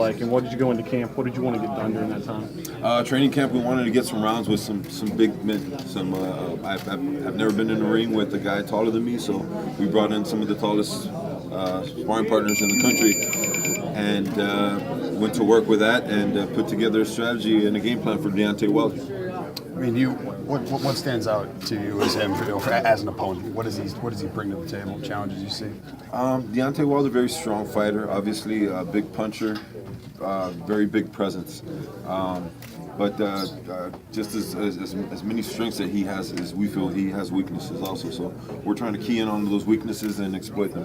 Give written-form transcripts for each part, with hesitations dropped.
like, and what did you go into camp? What did you want to get done during that time? Training camp, we wanted to get some rounds with some big men. I've never been in the ring with a guy taller than me, so we brought in some of the tallest sparring partners in the country, and went to work with that and put together a strategy and a game plan for Deontay Wilder. I mean, what stands out to you as him as an opponent? What does he bring to the table? Challenges you see? Deontay Wilder, very strong fighter, obviously a big puncher, very big presence. But just as many strengths that he has as we feel he has weaknesses also. So we're trying to key in on those weaknesses and exploit them.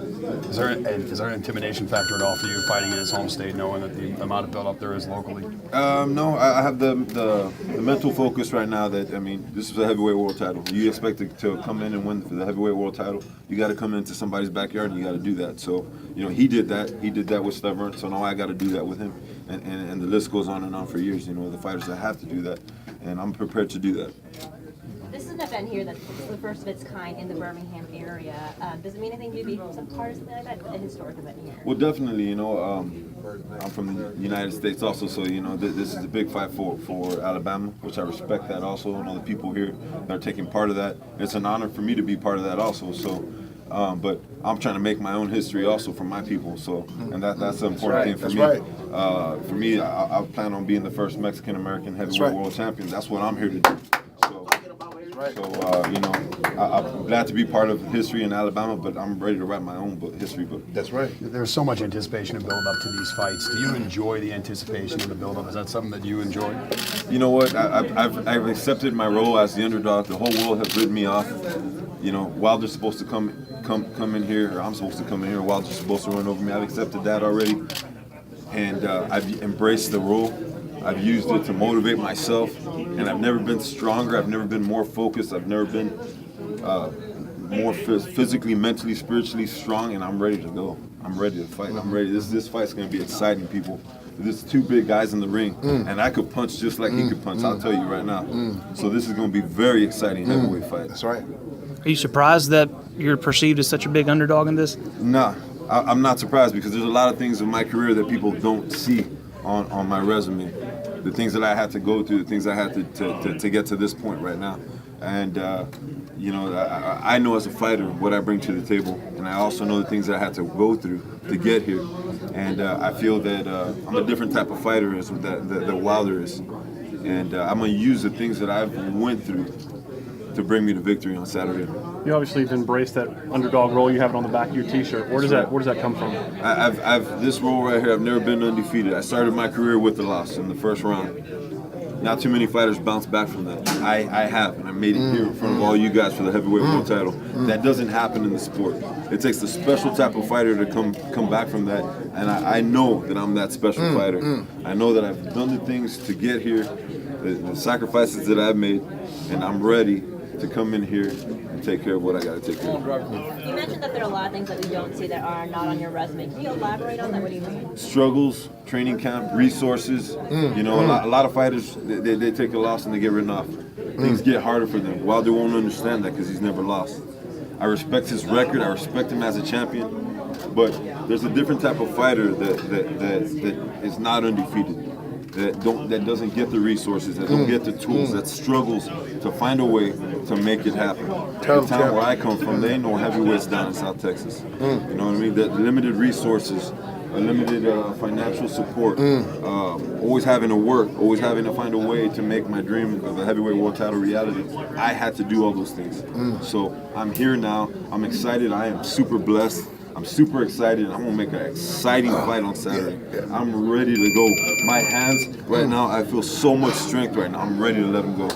Is there an intimidation factor at all for you fighting in his home state, knowing that the amount of build-up there is locally? No, I have the mental focus right now that, I mean, this is a heavyweight world title. You expect to come in and win for the heavyweight world title, you got to come into somebody's backyard and you got to do that. So, you know, he did that. He did that with Stubborn, so now I got to do that with him. And the list goes on and on for years, you know, the fighters that have to do that, and I'm prepared to do that. This is an event here that's the first of its kind in the Birmingham area. Does it mean anything to you to be some part of something like that, a historic event here? Well, definitely, you know, I'm from the United States also, so, you know, this is a big fight for Alabama, which I respect that also, and all the people here that are taking part of that. It's an honor for me to be part of that also, so. But I'm trying to make my own history also for my people. So, and that's an important thing for me. Right. For me, I plan on being the first Mexican American heavyweight world champion. That's what I'm here to do. So, you know, I'm glad to be part of history in Alabama, but I'm ready to write my own history book. That's right. There's so much anticipation and build up to these fights. Do you enjoy the anticipation and the build up? Is that something that you enjoy? You know what? I've accepted my role as the underdog. The whole world has written me off. You know, Wilder's supposed to come in here, or I'm supposed to come in here. Wilder's supposed to run over me. I've accepted that already, and I've embraced the role. I've used it to motivate myself, and I've never been stronger. I've never been more focused. I've never been more physically, mentally, spiritually strong, and I'm ready to go. I'm ready to fight. I'm ready. This fight's going to be exciting, people. There's two big guys in the ring, and I could punch just like he could punch. I'll tell you right now. So this is going to be very exciting heavyweight fight. That's right. Are you surprised that you're perceived as such a big underdog in this? Nah, I'm not surprised, because there's a lot of things in my career that people don't see on my resume. The things that I had to go through, the things I had to get to this point right now. And, you know, I know as a fighter what I bring to the table, and I also know the things that I had to go through to get here. And I feel that I'm a different type of fighter that Wilder is. And I'm going to use the things that I've went through to bring me to victory on Saturday. You obviously have embraced that underdog role. You have it on the back of your T-shirt. Where does that come from? I've this role right here. I've never been undefeated. I started my career with the loss in the first round. Not too many fighters bounce back from that. I have, and I made it here in front of all you guys for the heavyweight world title. That doesn't happen in the sport. It takes a special type of fighter to come back from that, and I know that I'm that special fighter. I know that I've done the things to get here, the sacrifices that I've made, and I'm ready to come in here and take care of what I got to take care of. You mentioned that there are a lot of things that we don't see that are not on your resume. Can you elaborate on that? What do you mean? Struggles, training camp, resources. You know, a lot of fighters, they take a loss and they get written off. Things get harder for them. Wilder won't understand that because he's never lost. I respect his record. I respect him as a champion. But there's a different type of fighter that is not undefeated. That doesn't get the resources, that don't get the tools, that struggles to find a way to make it happen. The town where I come from, there ain't no heavyweights down in South Texas. You know what I mean? The limited resources, limited financial support, always having to work, always having to find a way to make my dream of a heavyweight world title reality. I had to do all those things. So I'm here now. I'm excited. I am super blessed. I'm super excited. I'm going to make an exciting fight on Saturday. I'm ready to go. My hands, right now, I feel so much strength right now. I'm ready to let them go.